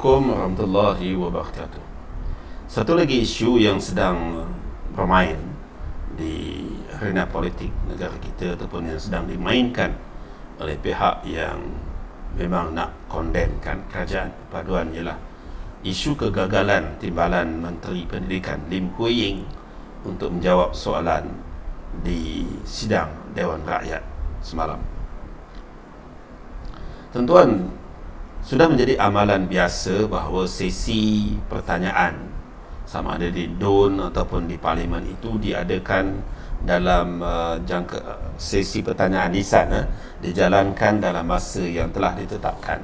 Assalamualaikum warahmatullahi wabarakatuh. Satu lagi isu yang sedang bermain di arena politik negara kita ataupun yang sedang dimainkan oleh pihak yang memang nak condemnkan kerajaan paduan ialah isu kegagalan timbalan Menteri Pendidikan Lim Hui Ying untuk menjawab soalan di sidang Dewan Rakyat semalam. Tuan-tuan, sudah menjadi amalan biasa bahawa sesi pertanyaan sama ada di DUN ataupun di Parlimen itu diadakan dalam sesi pertanyaan lisan dijalankan dalam masa yang telah ditetapkan,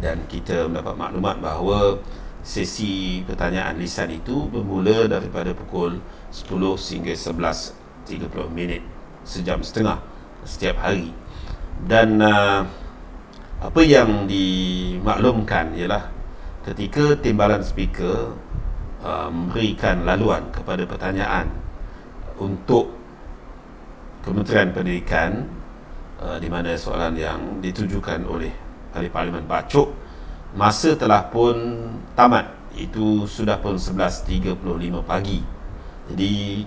dan kita mendapat maklumat bahawa sesi pertanyaan lisan itu bermula daripada pukul 10 sehingga 11.30 sejam setengah setiap hari. Dan apa yang dimaklumkan ialah ketika timbalan speaker memberikan laluan kepada pertanyaan untuk Kementerian Pendidikan, di mana soalan yang ditujukan oleh ahli Parlimen Bacok, masa telah pun tamat, itu sudah pun 11.35 pagi. Jadi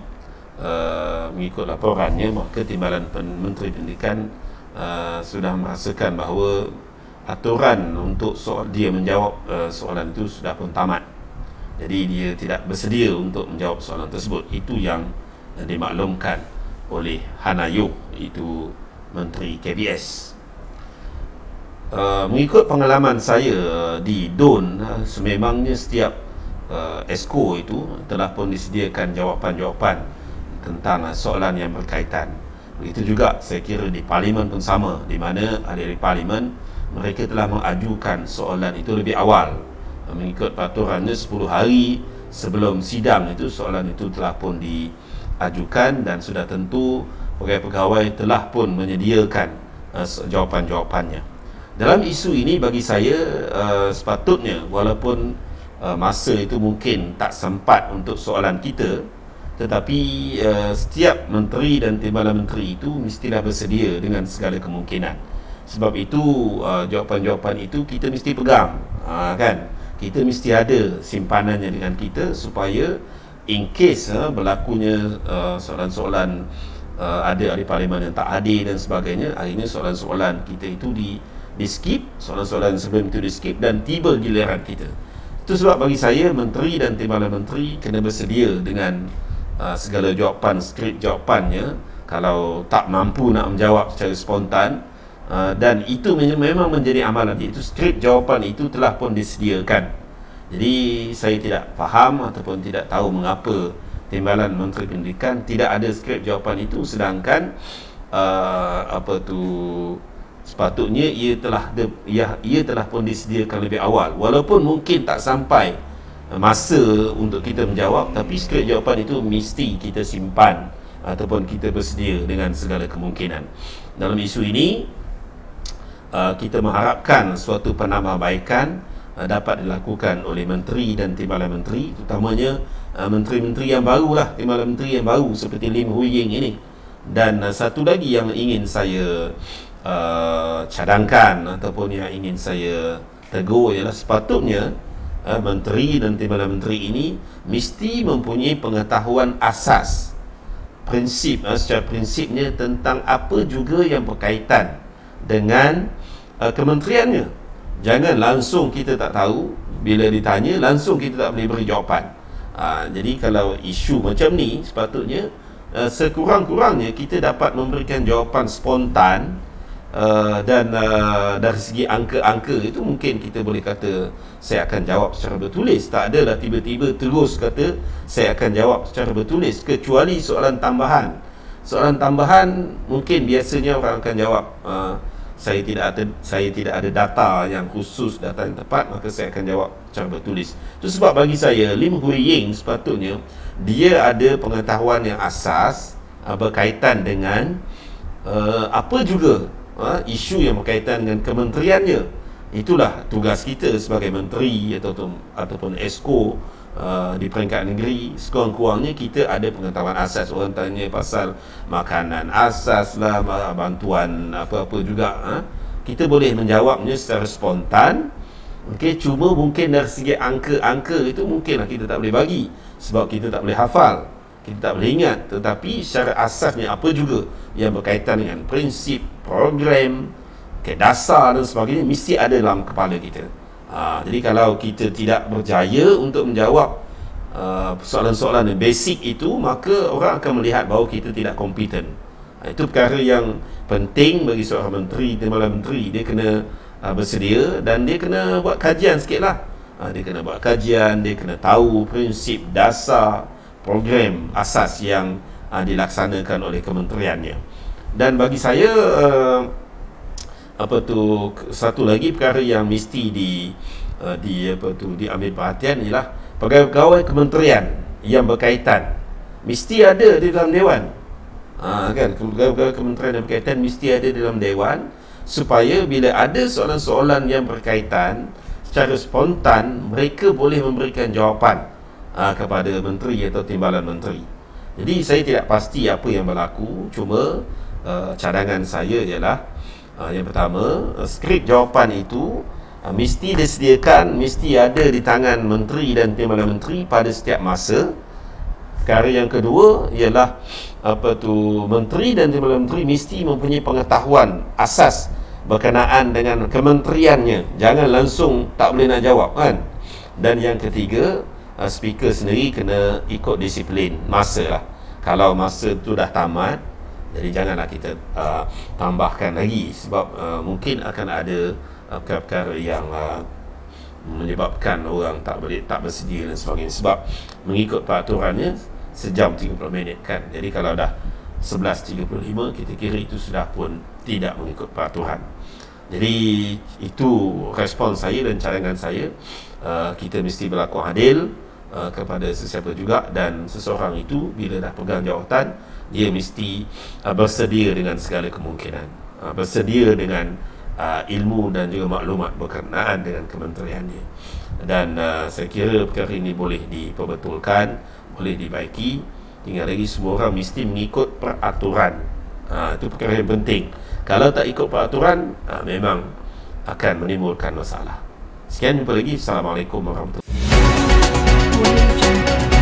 mengikut laporannya, maka timbalan Menteri Pendidikan sudah merasakan bahawa aturan untuk dia menjawab soalan itu sudah pun tamat. Jadi dia tidak bersedia untuk menjawab soalan tersebut. Itu yang dimaklumkan oleh Hannah Yeoh, itu Menteri KBS. Mengikut pengalaman saya di DUN, sememangnya setiap ESCO itu telah pun disediakan jawapan-jawapan tentang soalan yang berkaitan. Begitu juga saya kira di Parlimen pun sama, di mana ahli Parlimen mereka telah mengajukan soalan itu lebih awal. Mengikut peraturannya 10 hari sebelum sidang itu soalan itu telah pun diajukan, dan sudah tentu pegawai-pegawai telah pun menyediakan jawapan-jawapannya. Dalam isu ini bagi saya sepatutnya, walaupun masa itu mungkin tak sempat untuk soalan kita, tetapi setiap menteri dan timbalan menteri itu mestilah bersedia dengan segala kemungkinan. Sebab itu jawapan-jawapan itu kita mesti pegang, kan? Kita mesti ada simpanannya dengan kita, supaya in case berlakunya soalan-soalan ada ahli Parlimen yang tak hadir dan sebagainya, akhirnya soalan-soalan kita itu di skip, soalan-soalan sebelum itu di skip, dan tiba giliran kita. Itu sebab bagi saya menteri dan timbalan menteri kena bersedia dengan segala jawapan, skrip jawapannya kalau tak mampu nak menjawab secara spontan. Dan itu memang menjadi amalan. Itu skrip jawapan itu telah pun disediakan. Jadi saya tidak faham ataupun tidak tahu mengapa timbalan Menteri Pendidikan tidak ada skrip jawapan itu, sedangkan sepatutnya ia telah pun disediakan lebih awal. Walaupun mungkin tak sampai masa untuk kita menjawab, tapi skrip jawapan itu mesti kita simpan ataupun kita bersedia dengan segala kemungkinan. Dalam isu ini kita mengharapkan suatu penambahbaikan dapat dilakukan oleh menteri dan timbalan menteri, terutamanya menteri-menteri yang barulah, timbalan menteri yang baru seperti Lim Hui Ying ini. Dan satu lagi yang ingin saya cadangkan ataupun yang ingin saya tegur ialah sepatutnya menteri dan timbalan menteri ini mesti mempunyai pengetahuan asas, prinsip, secara prinsipnya tentang apa juga yang berkaitan dengan kementeriannya. Jangan langsung kita tak tahu, bila ditanya langsung kita tak boleh beri jawapan. Jadi kalau isu macam ni, sepatutnya sekurang-kurangnya kita dapat memberikan jawapan spontan, dan dari segi angka-angka itu mungkin kita boleh kata saya akan jawab secara bertulis. Tak adalah tiba-tiba terus kata saya akan jawab secara bertulis, kecuali soalan tambahan. Soalan tambahan mungkin biasanya orang akan jawab saya tidak ada data yang khusus, data yang tepat, maka saya akan jawab secara bertulis. Itu sebab bagi saya Lim Hui Ying sepatutnya dia ada pengetahuan yang asas berkaitan dengan apa juga isu yang berkaitan dengan kementeriannya. Itulah tugas kita sebagai menteri ataupun ESCO di peringkat negeri. Sekurang-kurangnya kita ada pengetahuan asas. Orang tanya pasal makanan asas lah, bantuan apa-apa juga, kita boleh menjawabnya secara spontan Okey, cuma mungkin dari segi angka-angka itu mungkinlah kita tak boleh bagi sebab kita tak boleh hafal, kita tak boleh ingat. Tetapi secara asasnya apa juga yang berkaitan dengan prinsip, program, dasar dan sebagainya mesti ada dalam kepala kita. Jadi kalau kita tidak berjaya untuk menjawab soalan-soalan yang basic itu, maka orang akan melihat bahawa kita tidak kompeten. Itu perkara yang penting bagi seorang menteri, timbalan menteri. Dia kena bersedia dan dia kena buat kajian sikit lah. Dia kena buat kajian, dia kena tahu prinsip, dasar, program, asas yang dilaksanakan oleh kementeriannya. Dan bagi saya satu lagi perkara yang mesti diambil perhatian ialah pegawai-pegawai kementerian yang berkaitan mesti ada di dalam dewan. Kan, pegawai-pegawai kementerian yang berkaitan mesti ada di dalam dewan, supaya bila ada soalan-soalan yang berkaitan, secara spontan mereka boleh memberikan jawapan kepada menteri atau timbalan menteri. Jadi saya tidak pasti apa yang berlaku, cuma cadangan saya ialah yang pertama, skrip jawapan itu mesti disediakan, mesti ada di tangan menteri dan timbalan menteri pada setiap masa. Perkara yang kedua ialah menteri dan timbalan menteri mesti mempunyai pengetahuan asas berkenaan dengan kementeriannya. Jangan langsung tak boleh nak jawab, kan. Dan yang ketiga, speaker sendiri kena ikut disiplin masa lah. Kalau masa tu dah tamat, jadi janganlah kita tambahkan lagi sebab mungkin akan ada perkara-perkara yang menyebabkan orang tak bersedia dan sebagainya. Sebab mengikut peraturannya sejam 30 minit, kan. Jadi kalau dah 11.35, kita kira itu sudah pun tidak mengikut peraturan. Jadi itu respon saya dan cadangan saya. Kita mesti berlaku adil kepada sesiapa juga, dan seseorang itu bila dah pegang jawatan, dia mesti bersedia dengan segala kemungkinan, bersedia dengan ilmu dan juga maklumat berkenaan dengan kementeriannya. Dan saya kira perkara ini boleh diperbetulkan, boleh dibaiki. Tinggal lagi semua orang mesti mengikut peraturan. Itu perkara yang penting. Kalau tak ikut peraturan, memang akan menimbulkan masalah. Sekian, jumpa lagi. Assalamualaikum warahmatullahi wabarakatuh.